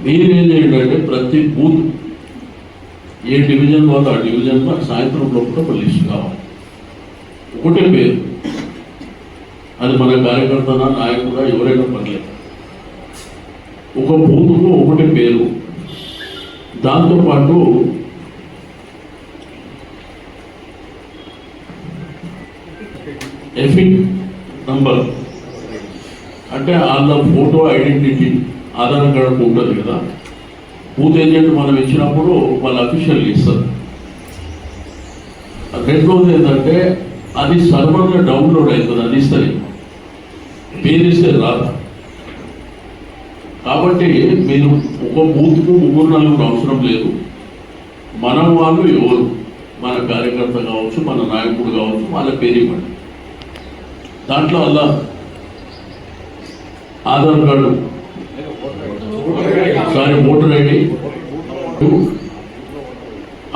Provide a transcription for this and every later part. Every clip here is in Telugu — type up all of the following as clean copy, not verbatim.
మీరేం చేయండి, ప్రతి బూత్ ఏ డివిజన్ వాళ్ళు ఆ డివిజన్లో సాయంత్రం లోపల ఒక లిస్ట్ కావాలి. ఒకటే పేరు, అది మన కార్యకర్తనా నాయకుడా ఎవరైనా పర్లేదు, ఒక బూత్కు ఒకటే పేరు. దాంతోపాటు ఎఫిక్ నంబర్, అంటే వాళ్ళ ఫోటో ఐడెంటిటీ ఆధార్ కార్డు ఉంటుంది కదా, బూత్ ఏజెంట్ మనం ఇచ్చినప్పుడు వాళ్ళ అఫీషియల్ ఇస్తారు. రెండోది ఏంటంటే అది సర్వర్గా డౌన్లోడ్ అవుతుంది, అది ఇస్తుంది, పేరు ఇస్తే రాదు. కాబట్టి మీరు ఒక బూత్కు 3-4 అవసరం లేదు. మనం వాళ్ళు ఎవరు, మన కార్యకర్త కావచ్చు, మన నాయకుడు కావచ్చు, వాళ్ళ పేరు ఇవ్వండి. దాంట్లో అలా ఆధార్ కార్డు, ఓటర్ ఐడి,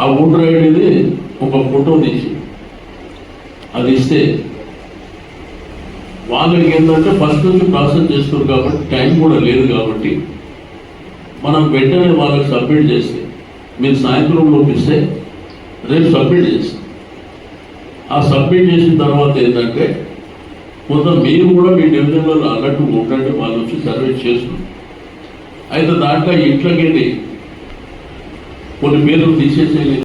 ఆ ఓటర్ ఐడిది ఒక ఫోటో తీసి అది ఇస్తే వాళ్ళకి ఏంటంటే ఫస్ట్ నుంచి ప్రాసెస్ చేస్తారు కాబట్టి టైం కూడా లేదు. కాబట్టి మనం వెంటనే వాళ్ళకి సబ్మిట్ చేస్తే, మీరు సాయంత్రం లోపిస్తే రేపు సబ్మిట్ చేస్తాం. ఆ సబ్మిట్ చేసిన తర్వాత ఏంటంటే కొంత మీరు కూడా మీ డివిజన్లలో అన్నట్టు ఉండండి, వాళ్ళు వచ్చి సర్వే చేస్తున్నారు. అయితే దాంట్లో ఇంట్లోకి కొన్ని పేర్లు తీసేసేది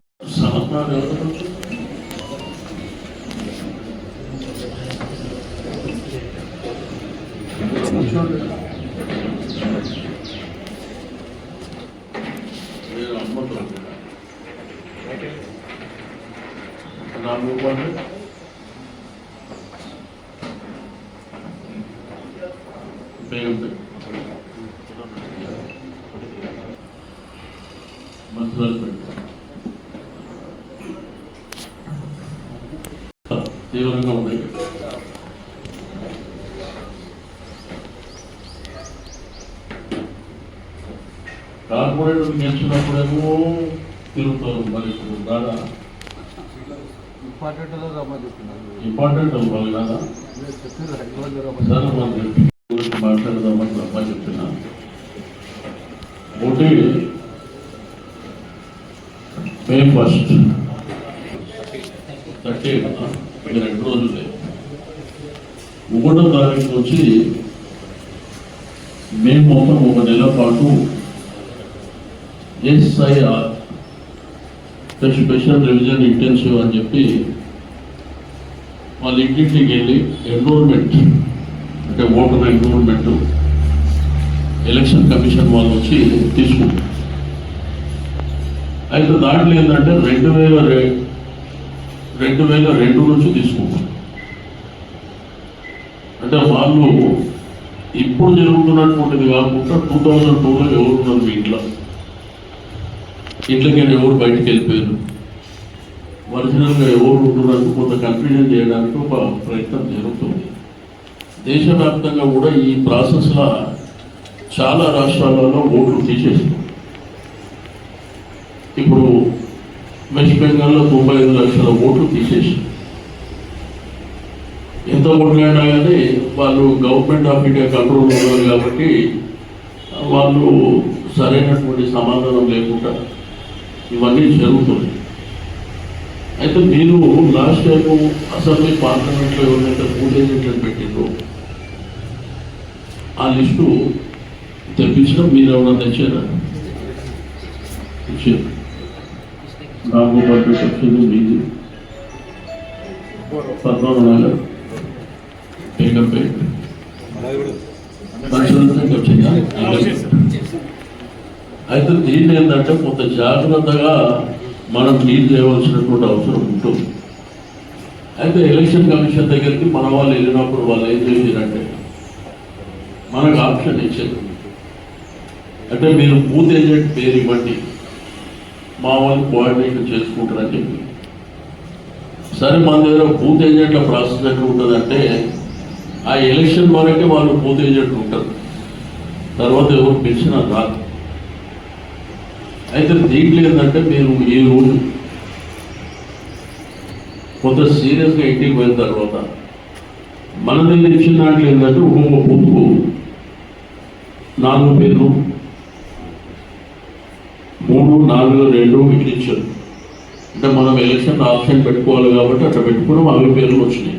తీవ్రంగా ఉన్నాయి. కార్పొరేటర్ గెలిచినప్పుడేమో తిరుగుతారు. మరి ఇప్పుడు దాదా ఇంపార్టెంట్ అవ్వాలి కదా, గురించి మాట్లాడదామని రమ్మని చెప్తున్నా. ఒకటి May 1st 30 2 రోజులే, 1వ తారీఖు నుంచి మేము మొత్తం 1 నెల పాటు SIR స్పెషల్ రివిజన్ ఇంటెన్సివ్ అని చెప్పి వాళ్ళ ఇంటింటికి వెళ్ళి ఎన్రోల్మెంట్, అంటే ఓటర్ ఎన్రోల్మెంట్ ఎలక్షన్ కమిషన్ వాళ్ళు వచ్చి తీసుకుంటారు. అయితే దాంట్లో ఏంటంటే 2002 నుంచి తీసుకుంటారు. అంటే వాళ్ళు ఇప్పుడు జరుగుతున్నటువంటిది కాకుండా 2002లో ఎవరున్నారు మీ ఇంట్లోకి ఎవరు బయటకు వెళ్ళిపోయారు, ఒరిజినల్గా ఎవరు ఉంటున్నారు, కొంత కన్ఫ్యూజన్ చేయడానికి ఒక ప్రయత్నం జరుగుతుంది. దేశవ్యాప్తంగా కూడా ఈ ప్రాసెస్లో చాలా రాష్ట్రాలలో ఓట్లు తీసేస్తారు. ఇప్పుడు వెస్ట్ బెంగాల్లో 95 లక్షల ఓట్లు తీసేసి, ఎంత ఓట్లైనా కానీ వాళ్ళు గవర్నమెంట్ ఆఫ్ ఇండియా కంట్రోల్ ఉన్నారు కాబట్టి వాళ్ళు సరైనటువంటి సమాధానం లేకుండా ఇవన్నీ జరుగుతుంది. అయితే మీరు లాస్ట్ టైం అసెంబ్లీ పార్లమెంట్లో ఎవరైతే బూత్ ఏజెంట్లను పెట్టిందో ఆ లిస్టు తెప్పించడం మీరు ఎవరైనా తెచ్చారా? ఇచ్చారు. నాకు బడ్జెట్ వచ్చింది మీది 14 నగర్ వచ్చిందా? అయితే దీన్ని ఏంటంటే కొంత జాగ్రత్తగా మనం డీల్ చేయవలసినటువంటి అవసరం ఉంటుంది. అయితే ఎలక్షన్ కమిషన్ దగ్గరికి మన వాళ్ళు వెళ్ళినప్పుడు వాళ్ళు ఏం చేశారంటే మనకు ఆప్షన్ ఇచ్చారు, అంటే మీరు బూత్ ఏజెంట్ పేరు ఇవ్వండి, మా వాళ్ళు కోఆర్డినేట్ చేసుకుంటారని చెప్పి. సరే, మన దగ్గర బూత్ ఏజెంట్ల ప్రాసెస్ ఎక్కడ ఉంటుందంటే ఆ ఎలక్షన్ వరకే వాళ్ళు బూత్ ఏజెంట్ ఉంటారు, తర్వాత ఎవరు పిలిచినా రాదు. అయితే దీంట్లో ఏంటంటే మీరు ఈ రోజు కొంత సీరియస్గా ఇంటికి పోయిన తర్వాత మన దగ్గర ఇచ్చిన దాంట్లో ఏంటంటే ఒక్కొక్క బూత్కు 4 పేర్లు 3, 4, 2 ఇట్లా ఇచ్చారు. అంటే మనం ఎలక్షన్ ఆప్షన్ పెట్టుకోవాలి కాబట్టి అట్లా పెట్టుకున్నాం, అవి పేర్లు వచ్చినాయి.